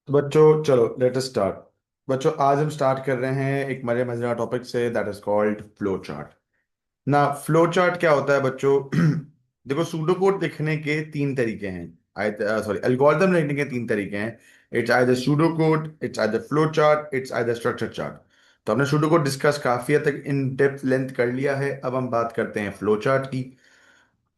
तो बच्चों चलो लेट अस स्टार्ट। बच्चों आज हम स्टार्ट कर रहे हैं एक मजेदार टॉपिक से, that is called flow chart. ना फ्लो चार्ट क्या होता है बच्चों? देखो, सूडो कोड लिखने के तीन तरीके हैं, सॉरी एल्गोरिथम लिखने के तीन तरीके हैं। It's either pseudo code, it's either flow chart, it's either structure chart. तो हमने सूडो कोड डिस्कस काफी हद तक इन डेप्थ लेंथ कर लिया है, अब हम बात करते हैं फ्लो चार्ट की।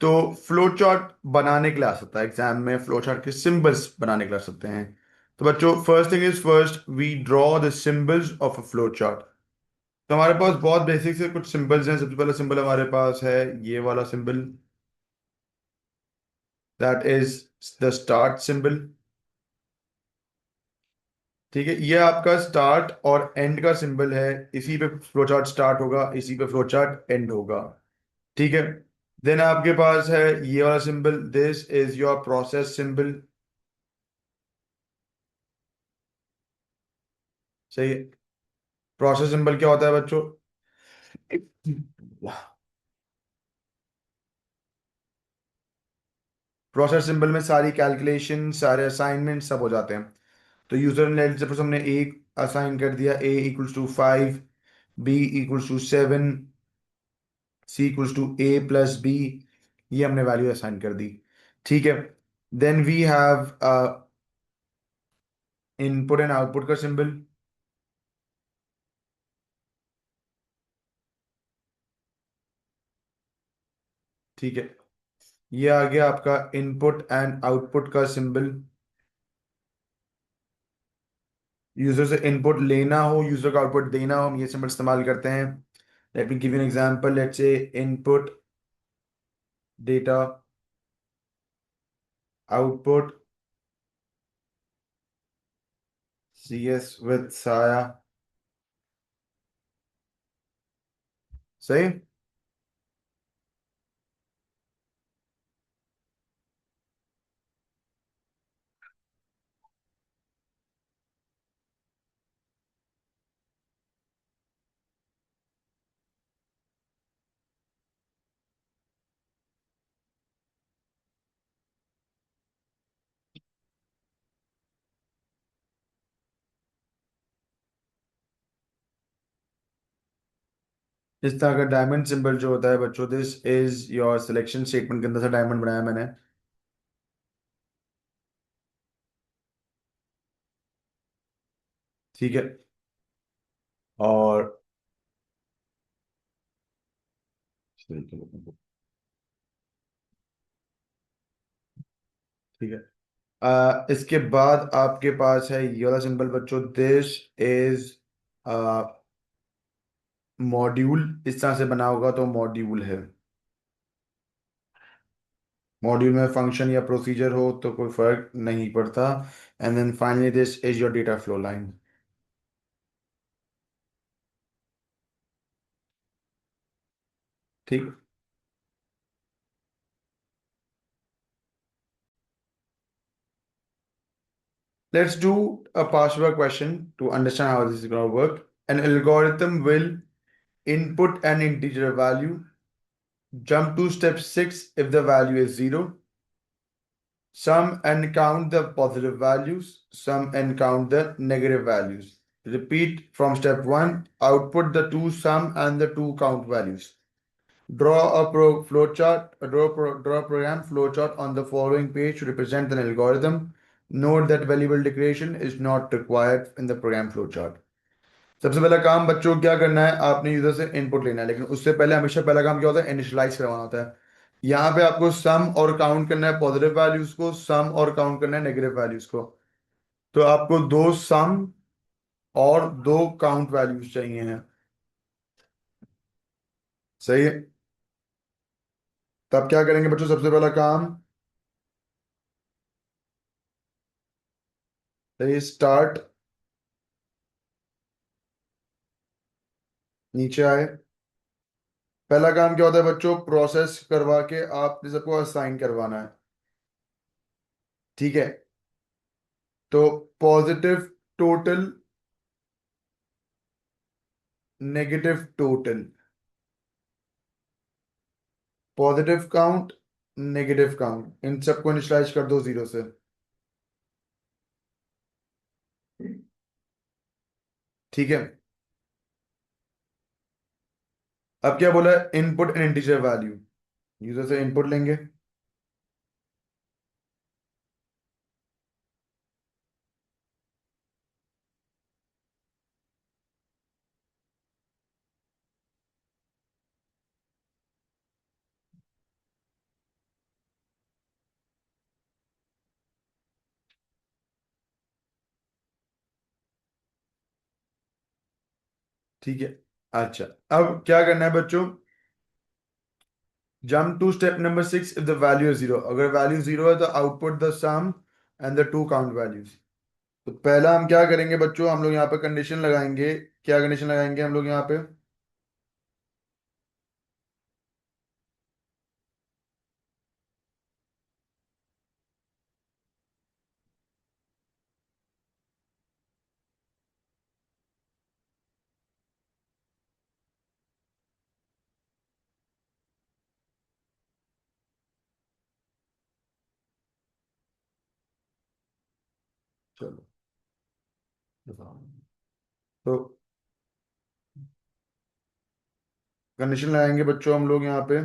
तो फ्लो चार्ट बनाने के लिए आ सकता है एग्जाम में, फ्लो चार्ट के सिंबल्स बनाने के लिए आ सकते हैं। तो बच्चों first thing is first, we draw the symbols of a flow chart. तो हमारे पास बहुत बेसिक से कुछ सिंबल्स हैं। सबसे पहला सिंबल हमारे पास है ये वाला symbol, that is the start symbol. ठीक है, ये आपका स्टार्ट और एंड का सिंबल है। इसी पे फ्लो चार्ट स्टार्ट होगा, इसी पे फ्लो चार्ट एंड होगा। ठीक है। देन आपके पास है ये वाला symbol, this is your process symbol. सही है। प्रोसेस सिंबल क्या होता है बच्चों? प्रोसेस सिंबल में सारी कैलकुलेशन, सारे असाइनमेंट सब हो जाते हैं। तो यूजर ने सपोज हमने एक असाइन कर दिया, A equals to 5, B equals to 7, C equals to A plus B. ये हमने वैल्यू असाइन कर दी। ठीक है। Then we have input and output का सिंबल। ठीक है, ये आ गया आपका इनपुट एंड आउटपुट का सिंबल। यूजर से इनपुट लेना हो, यूजर का आउटपुट देना हो, हम ये सिंबल इस्तेमाल करते हैं। Let me give you an example, let's say input data, output CS with साया। सही। इस तरह का डायमंड सिंबल जो होता है बच्चों, this is your selection statement के अंदर से डायमंड बनाया मैंने। ठीक है। और ठीक है, इसके बाद आपके पास है ये वाला सिंबल बच्चों, दिस इज मॉड्यूल। इस तरह से बना होगा तो मॉड्यूल है। मॉड्यूल में फंक्शन या प्रोसीजर हो तो कोई फर्क नहीं पड़ता। And then finally this is your data flow line. ठीक। Let's do a past work question to understand how this is going to work. An algorithm will input an integer value, jump to step 6 if the value is 0, sum and count the positive values, sum and count the negative values. Repeat from step 1, output the two sum and the two count values. Draw a flowchart, draw a program flowchart on the following page to represent an algorithm. Note that variable declaration is not required in the program flowchart. सबसे पहला काम बच्चों क्या करना है, आपने user से input लेना है, लेकिन उससे पहले हमेशा पहला काम क्या होता है, इनिशियलाइज करवाना होता है। यहाँ पे आपको सम और काउंट करना है पॉजिटिव वैल्यूज को, सम और काउंट करना है नेगेटिव वैल्यूज को। तो आपको दो सम और दो काउंट वैल्यूज चाहिए हैं। सही है। तब क्या करेंगे बच्चों, सबसे पहला काम, स्टार्ट, नीचे आए। पहला काम क्या होता है बच्चों, प्रोसेस करवा के आपने सबको असाइन करवाना है। ठीक है। तो positive total, negative total, positive count, negative count, इन सबको इनिशियलाइज कर दो 0 से। ठीक है। अब क्या बोला है, input an integer value. User से इनपुट लेंगे। ठीक है। अच्छा, अब क्या करना है बच्चों, jump to step number 6 if the value is zero. अगर वैल्यू जीरो है तो output the sum and the two count values. तो पहला हम क्या करेंगे बच्चों, हम लोग यहाँ पे कंडीशन लगाएंगे। क्या कंडीशन लगाएंगे हम लोग यहाँ पे, चलो तो कंडीशन लगाएंगे बच्चों हम लोग यहाँ पे।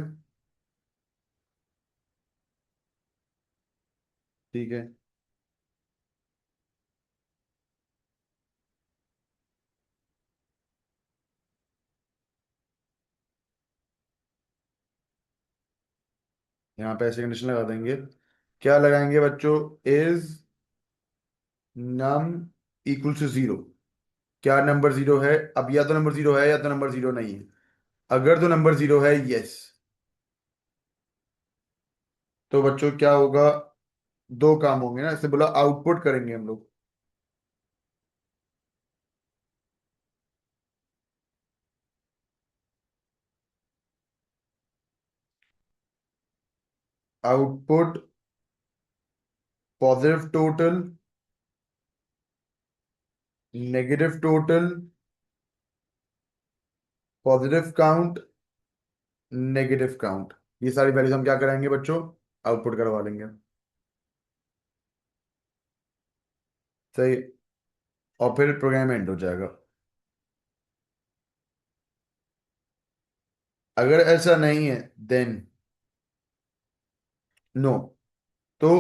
ठीक है। यहाँ पे ऐसे कंडीशन लगा देंगे। क्या लगाएंगे बच्चों, is num equal to zero. क्या नंबर जीरो है, अब या तो नंबर जीरो है या तो नंबर जीरो नहीं है। अगर तो नंबर जीरो है, यस, तो बच्चों क्या होगा, दो काम होंगे ना, इससे बोला आउटपुट करेंगे हम लोग। Output positive total, negative total, positive count, negative count. ये सारी वैल्यूज हम क्या कराएंगे बच्चों, आउटपुट करवा लेंगे। सही। और फिर प्रोग्राम एंड हो जाएगा। अगर ऐसा नहीं है देन नो। तो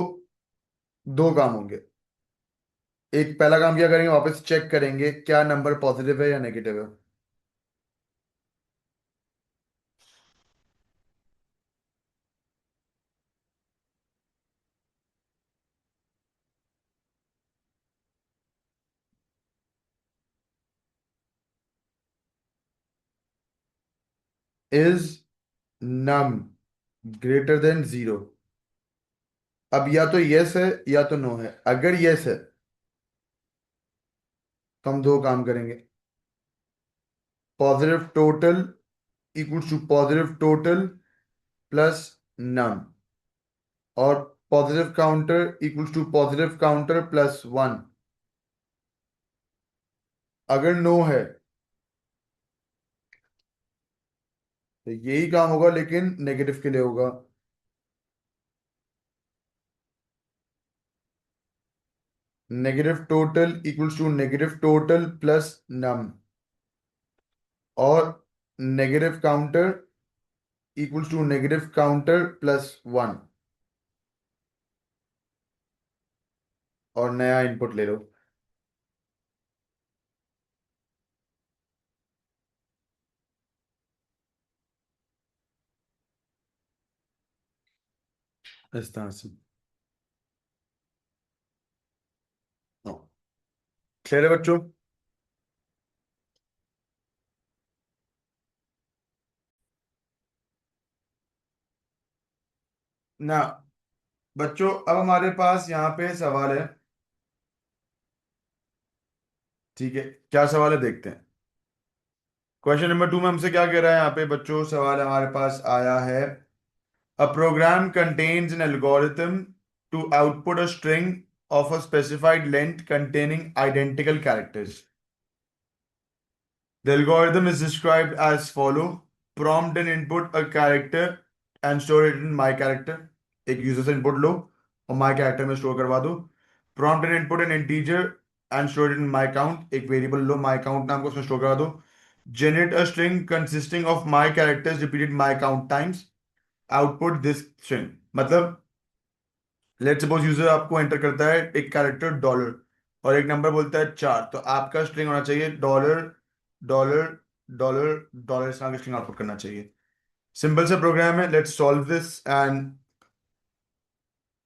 दो काम होंगे। एक, पहला काम क्या करेंगे, वापस चेक करेंगे क्या नंबर पॉजिटिव है या नेगेटिव है। Is num greater than zero. अब या तो यस है या तो नो है। अगर यस है तो हम दो काम करेंगे, positive total equals to positive total plus num, और positive counter equals to positive counter plus one. अगर नो है तो यही काम होगा, लेकिन नेगेटिव के लिए होगा। Negative total equals to negative total plus num, और negative counter equals to negative counter plus one. और नया इनपुट ले लो। इस तरह से। क्लियर है बच्चों। ना बच्चों, अब हमारे पास यहाँ पे सवाल है। ठीक है, क्या सवाल है देखते हैं। क्वेश्चन नंबर 2 में हमसे क्या कह रहा है यहाँ पे बच्चों, सवाल हमारे पास आया है। A program contains an algorithm to output a string of a specified length containing identical characters. The algorithm is described as follow. Prompt and input a character and store it in my character. एक user से input low और my character में store करवा दो. Prompt and input an integer and store it in my count, एक variable लो माई count नाम को, उसमें स्टोर करा दो. Generate a string consisting of my characters repeated my count times, output this string. मतलब लेट सपोज यूजर आपको enter करता है एक कैरेक्टर डॉलर और एक नंबर बोलता है 4, तो आपका स्ट्रिंग होना चाहिए डॉलर डॉलर डॉलर डॉलर, इस तरह की स्ट्रिंग आउटपुट करना चाहिए. सिंपल सा प्रोग्राम है. लेट्स सॉल्व दिस एंड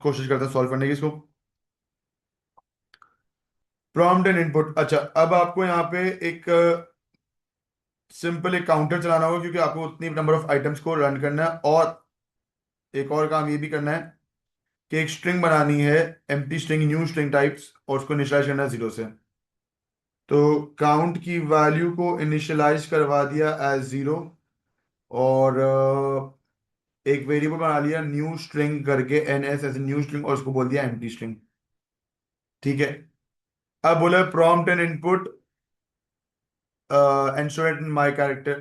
कोशिश करते हैं सॉल्व करने की इसको. Prompt and input. अच्छा, अब आपको यहाँ पे एक सिंपल एक काउंटर चलाना होगा, क्योंकि आपको उतनी नंबर ऑफ आइटम्स को रन करना है. और एक और काम ये भी करना है कि एक स्ट्रिंग बनानी है, empty string, new string types, और उसको इनिशियलाइज करना है 0 से. तो काउंट की वैल्यू को इनिशियलाइज करवा दिया एज 0, और एक वेरिएबल बना लिया न्यू स्ट्रिंग करके, N S as new string, और उसको बोल दिया एम्प्टी स्ट्रिंग. ठीक है. अब बोला prompt and input and show it in my character.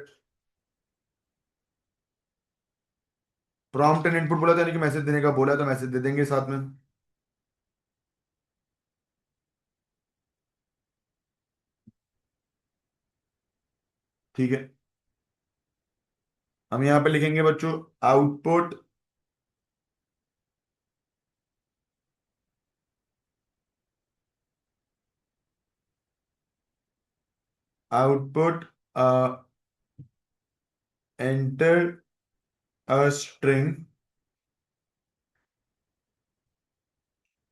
Prompt and input बोला था, यानी कि मैसेज देने का बोला, तो मैसेज दे देंगे साथ में. ठीक है. हम यहाँ पे लिखेंगे बच्चों output output enter a string,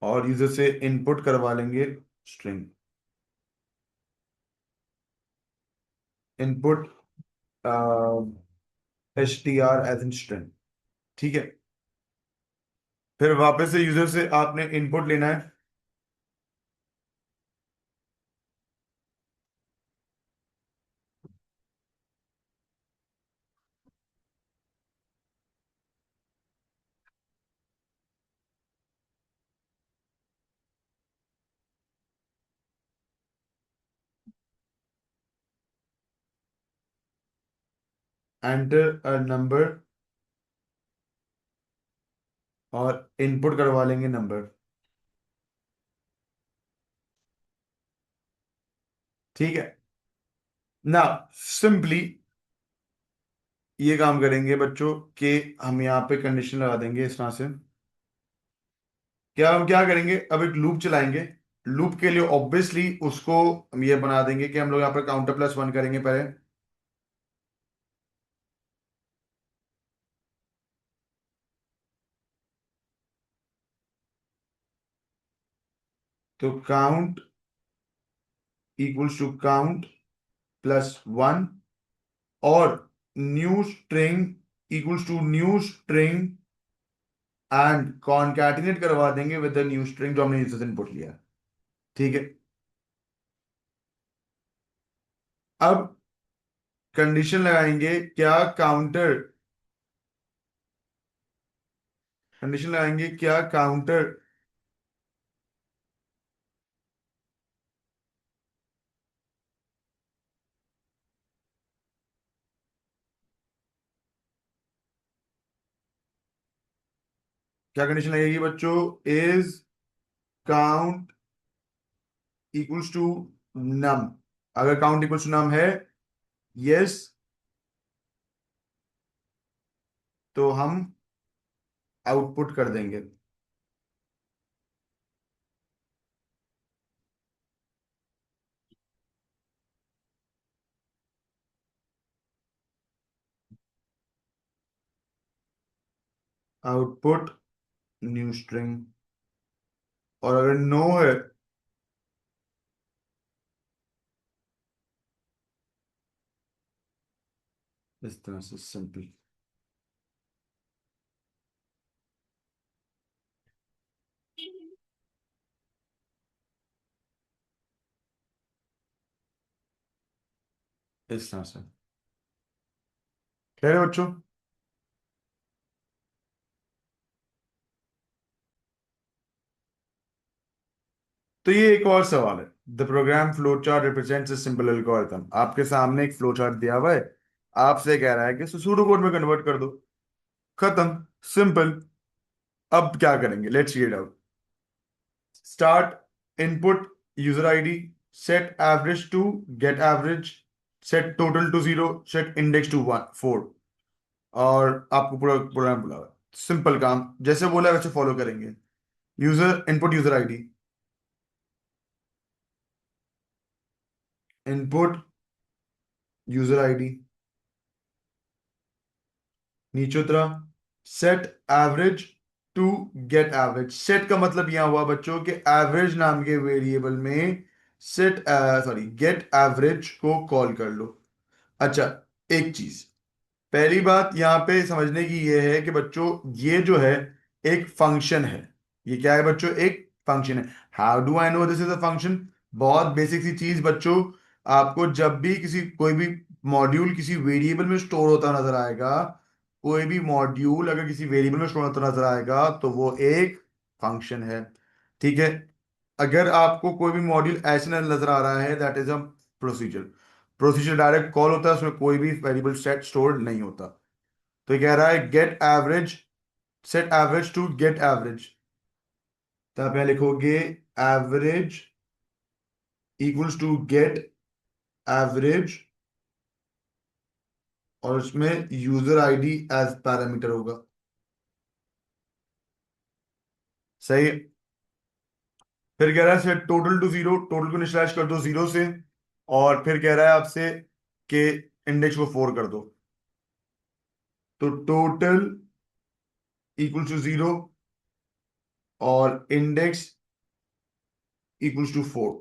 और यूजर से इनपुट करवा लेंगे string. Input H T R as in string. ठीक है. फिर वापस से यूजर से आपने इनपुट लेना है. एंटर अ नंबर, और इनपुट करवा लेंगे नंबर. ठीक है ना. सिंपली ये काम करेंगे बच्चों कि हम यहाँ पे कंडीशन लगा देंगे इस तरह से. क्या हम क्या करेंगे, अब एक लूप चलाएंगे. लूप के लिए ऑब्वियसली उसको हम ये बना देंगे कि हम लोग यहाँ पर काउंटर प्लस 1 करेंगे पहले. तो count equals to count plus 1, और new string equals to new string, and concatenate करवा देंगे विद द न्यू स्ट्रिंग जो हमने यूजर से इनपुट लिया. ठीक है. अब कंडीशन लगाएंगे क्या काउंटर, कंडीशन लगाएंगे क्या काउंटर क्या कंडीशन लगेगी बच्चों, इज काउंट इक्वल्स टू नम. अगर काउंट इक्वल्स टू नम है, यस, तो हम आउटपुट कर देंगे. Output new string. और अगर नो है, इस तरह से सिंपल. इस तरह से. कह रहे बच्चों. तो ये एक और सवाल है. The program flow chart represents a simple algorithm. आपके सामने एक फ्लो चार्ट दिया हुआ है, आपसे कह रहा है कि सूडो कोड में कन्वर्ट कर दो. खत्म. सिंपल. अब क्या करेंगे, let's read out. Start input user ID, set average to get average, set total to 0, set index to 4। और आपको पूरा प्रोग्राम बोला हुआ है। सिंपल काम जैसे बोला है वैसे फॉलो करेंगे। User input user ID, input user ID, नीचे उतरा, set average to get average. Set का मतलब यहां हुआ बच्चों के एवरेज नाम के वेरिएबल में सेट सॉरी गेट एवरेज को कॉल कर लो। अच्छा, एक चीज, पहली बात यहाँ पे समझने की ये है कि बच्चों ये जो है एक फंक्शन है। ये क्या है बच्चों? एक फंक्शन है। How do I know this is a function? बहुत बेसिक सी चीज बच्चों, आपको जब भी किसी कोई भी मॉड्यूल किसी वेरिएबल में स्टोर होता नजर आएगा, कोई भी मॉड्यूल अगर किसी वेरिएबल में स्टोर होता नजर आएगा तो वो एक फंक्शन है। ठीक है? अगर आपको कोई भी मॉड्यूल ऐसे नजर आ रहा है, that is a procedure. Procedure direct call होता है, उसमें कोई भी वेरिएबल सेट स्टोर नहीं होता। तो ये कह रहा है get average, set average to get average. तो आप यहां लिखोगे average equals to get average, और उसमें यूजर आईडी एज पैरामीटर होगा। सही। फिर कह रहा है सेट टोटल टू 0, टोटल को इनिशियलाइज कर दो 0 से, और फिर कह रहा है आपसे कि इंडेक्स को 4 कर दो। तो टोटल इक्वल्स टू 0 और इंडेक्स इक्वल्स टू 4।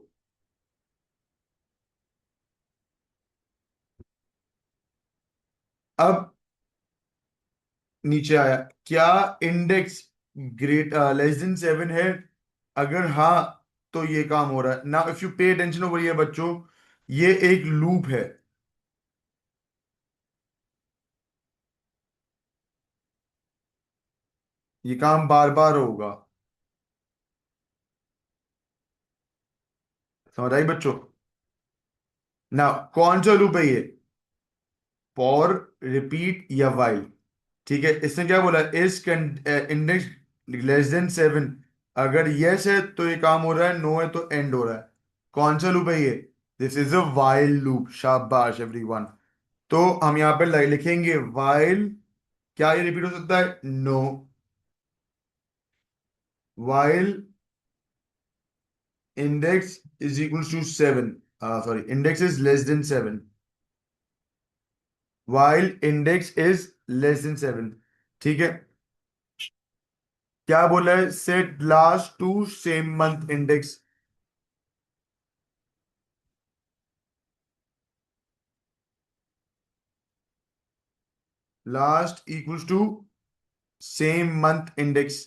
अब नीचे आया, क्या इंडेक्स ग्रेट लेस देन 7 है? अगर हाँ तो ये काम हो रहा है। Now if you pay attention over ये बच्चों, ये एक लूप है। ये काम बार बार होगा। समझ आई बच्चों? ना कौन सा लूप है ये? फॉर, रिपीट या वाइल। ठीक है, इसने क्या बोला? इस इंडेक्स लेस देन 7, अगर यस है तो ये काम हो रहा है, नो है तो एंड हो रहा है। कौन सा लूप है ये? This is a while loop. शाबाश एवरीवन। तो हम यहाँ पे लिखेंगे वाइल। क्या ये रिपीट हो सकता है? No. While index is equal to 7, sorry index is less than 7। While index is less than 7। ठीक है? क्या बोला है? Set last to same month index. Last equals to same month index.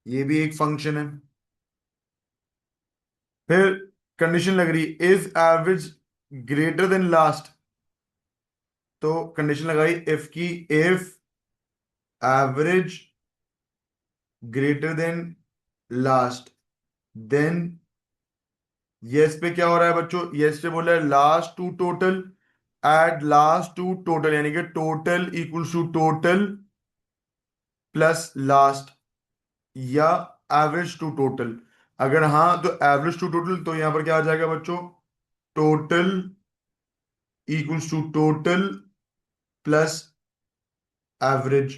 ये भी एक फंक्शन है। फिर कंडीशन लग रही, is average greater than last. तो कंडीशन लगाई इफ की, if average greater than last, then yes पे क्या हो रहा है बच्चों? यस पे बोला है last to total, add last to total, यानी कि total equals to total plus last, या एवरेज टू टोटल। अगर हाँ तो एवरेज टू टोटल, तो यहां पर क्या आ जाएगा बच्चों? Total equals to total plus average.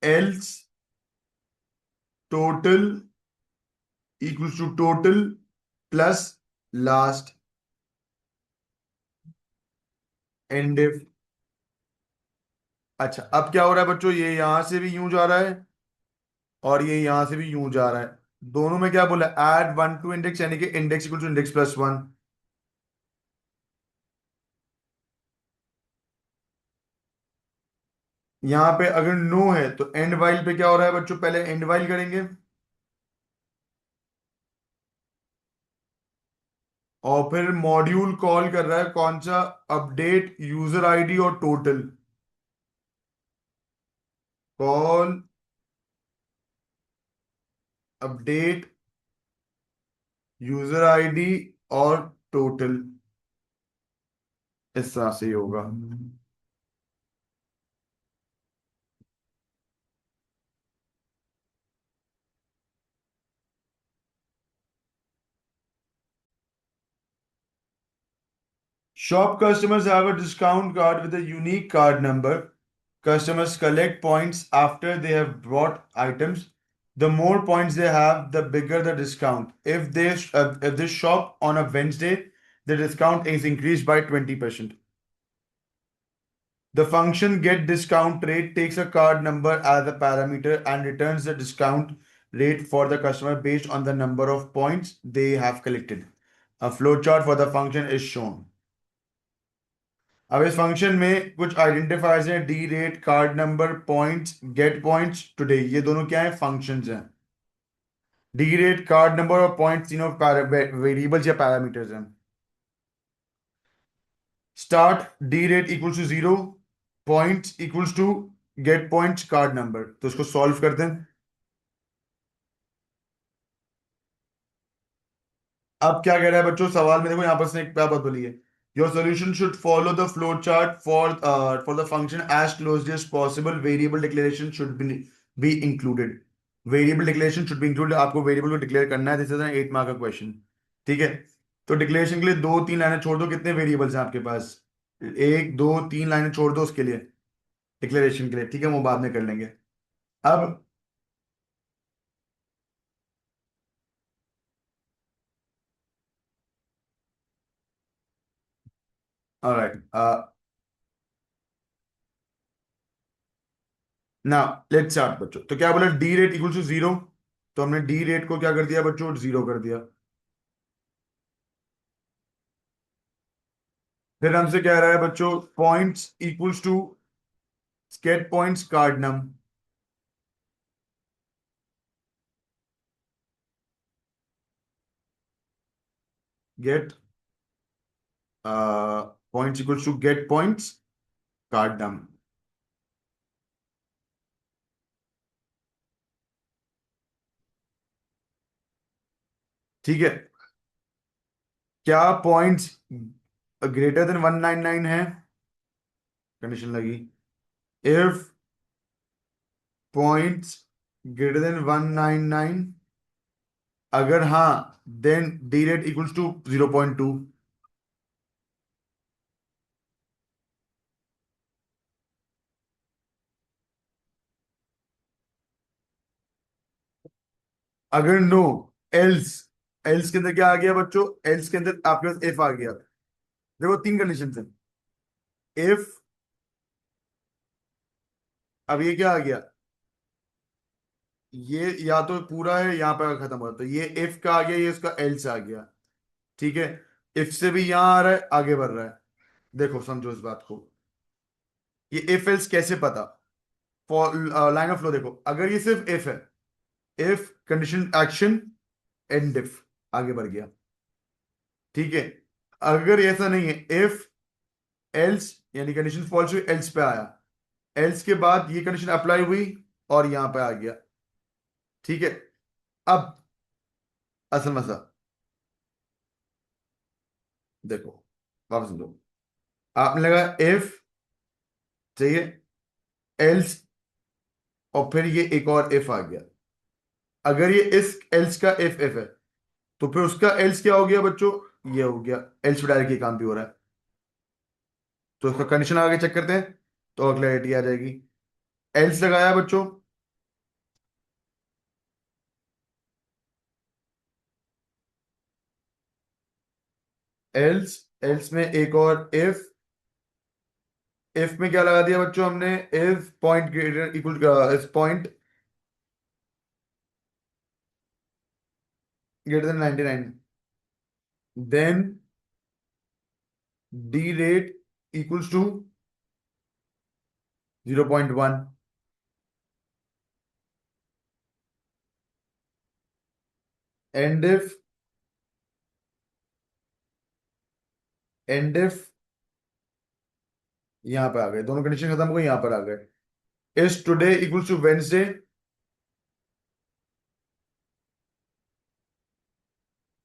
Else total equals to total plus last. End if, अच्छा अब क्या हो रहा है बच्चों? ये यहां से भी यूं जा रहा है और ये यहां से भी यूं जा रहा है। दोनों में क्या बोला? एड वन टू इंडेक्स, यानी कि index equal to index plus one. यहां पे अगर नो है तो एंड वाइल पे क्या हो रहा है बच्चों? पहले एंड वाइल करेंगे, और फिर मॉड्यूल कॉल कर रहा है कौन सा? अपडेट यूजर आईडी और total. Call update user ID और टोटल। इस तरह से ही होगा। Shop customers have a discount card with a unique card number. Customers collect points after they have bought items. The more points they have, the bigger the discount. If they shop on a Wednesday, the discount is increased by 20%. The function get discount rate takes a card number as a parameter and returns the discount rate for the customer based on the number of points they have collected. A flowchart for the function is shown. अब इस function में कुछ identifiers हैं, D rate, card number, points, get points, today, ये दोनों क्या है? Functions हैं. डी रेट, कार्ड नंबर और पॉइंट्स तीनों वेरिएबल्स या पैरामीटर्स हैं. Start D rate equals to 0, points equals to get points, card number. तो इसको सॉल्व करते हैं. अब क्या कह रहा है बच्चों सवाल में? देखो यहाँ पर से एक क्या बात बोली है, your solution should follow the flow chart for the function as closely as possible. Variable declaration should be included. Variable declaration should be included. आपको वेरिएबल को डिक्लेयर करना है. दिस इज एन 8 मार्क का क्वेश्चन. ठीक है. तो declaration के लिए दो तीन लाइनें छोड़ दो. कितने वेरिएबल्स हैं आपके पास? एक दो तीन लाइनें छोड़ दो उसके लिए, डिक्लेरेशन के लिए. ठीक है, वो बाद में कर लेंगे. अब ऑलराइट, ना लेट्स स्टार्ट बच्चों. तो क्या बोला? D rate equal to 0. तो हमने डी रेट को क्या कर दिया बच्चों? 0 कर दिया. फिर हमसे कह रहा है बच्चों points equals to get points, card num. Get points equals to get points, card num. ठीक है. क्या पॉइंट्स ग्रेटर देन 199 है? कंडीशन लगी. इफ पॉइंट्स ग्रेटर देन 199, अगर हाँ, then D rate equals to 0.2. अगर नो, एल्स. एल्स के अंदर क्या आ गया बच्चों? एल्स के अंदर आपके पास इफ आ गया. देखो तीन कंडीशन है. इफ, अब ये क्या आ गया? ये या तो पूरा है यहाँ पर खत्म हो तो ये इफ का आ गया, ये इसका एल्स आ गया. ठीक है. इफ से भी यहाँ आ रहा है, आगे बढ़ रहा है. देखो समझो इस बात को. ये इफ एल्स कैसे पता? फॉर लाइन ऑफ फ्लो देखो. अगर ये सिर्फ इफ है, if condition action and if, आगे बढ़ गया. ठीक है. अगर ऐसा नहीं है, इफ एल्स यानी कंडीशन फॉल्स हुई, एल्स पे आया. एल्स के बाद ये कंडीशन अप्लाई हुई और यहां पे आ गया. ठीक है. अब असल मसला देखो, वापस समझो. आपने लगा इफ, चाहिए एल्स, और फिर ये एक और इफ आ गया. अगर ये इस एल्स का इफ है, तो फिर उसका एल्स क्या हो गया बच्चों? ये हो गया. एल्स डायरेक्ट ये काम भी हो रहा है. तो उसका कंडीशन आगे चेक करते हैं तो क्लैरिटी आ जाएगी. एल्स लगाया बच्चों. एल्स, एल्स में एक और इफ. इफ में क्या लगा दिया बच्चों हमने? If point greater equal, if point greater than 99, then D rate equals to 0.1. End if, end if यहां पे आ गए. दोनों कंडीशन खत्म हो गई, यहां पर आ गए. Is today equals to Wednesday.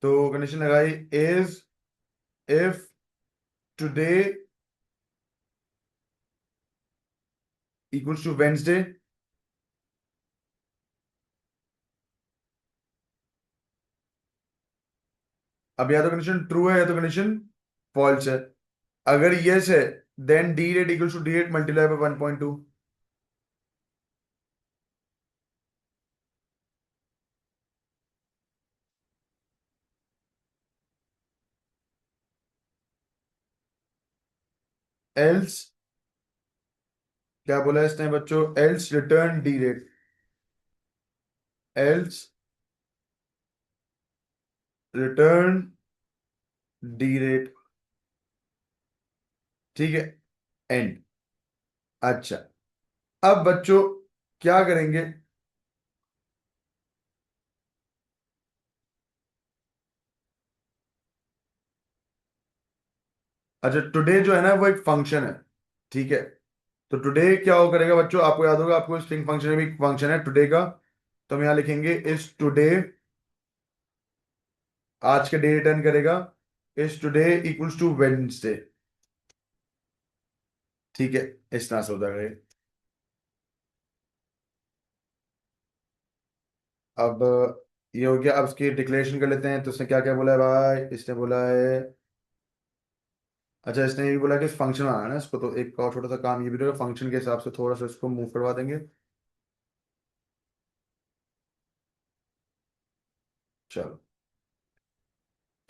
तो कंडीशन लगाई is if today equals to Wednesday. अब या तो कंडीशन ट्रू है या तो कंडीशन फॉल्स है. अगर यस है then D rate equals to D rate multiply by 1.2। Else क्या बोला है इसने बच्चों, else return D rate, else return D rate, ठीक है, एंड। अच्छा, अब बच्चों क्या करेंगे, अच्छा टुडे जो है ना वो एक फंक्शन है, ठीक है। तो टुडे क्या हो करेगा बच्चों, आपको याद होगा, आपको स्ट्रिंग फंक्शन में भी फंक्शन है टुडे का। तो हम यहाँ लिखेंगे इस टुडे, आज के डे रिटर्न करेगा, इस टुडे इक्वल्स टू वेडनेसडे, ठीक है। इस तरह से हो जाएगा ये। अब ये हो गया, अब इसकी डिक्लेरेशन कर लेते हैं। तो इसने क्या क्या बोला है भाई, इसने बोला है, अच्छा इसने ये भी बोला कि इस फंक्शन में आना है ना इसको, तो एक और छोटा सा काम ये भी रहेगा, फंक्शन के हिसाब से थोड़ा सा इसको मूव करवा देंगे। चलो,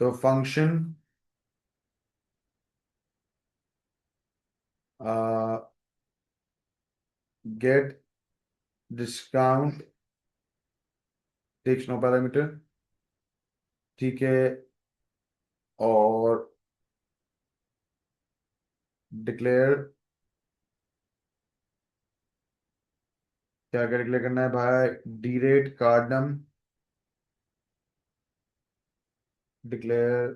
तो function get discount takes no parameter, ठीक है, और डिक्लेयर, क्या क्या डिक्लेयर करना है भाई, D rate card num, declare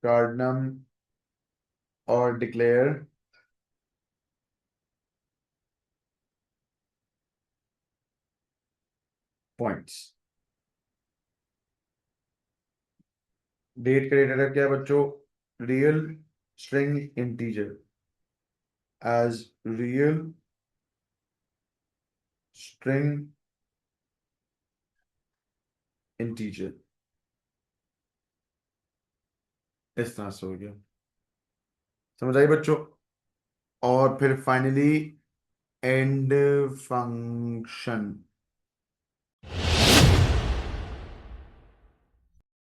card num, और डिक्लेयर पॉइंट्स। डेट का डेटा क्या है बच्चों, real string integer, as real string integer, इस तरह से हो गया, समझ आई बच्चों। और फिर फाइनली एंड फंक्शन,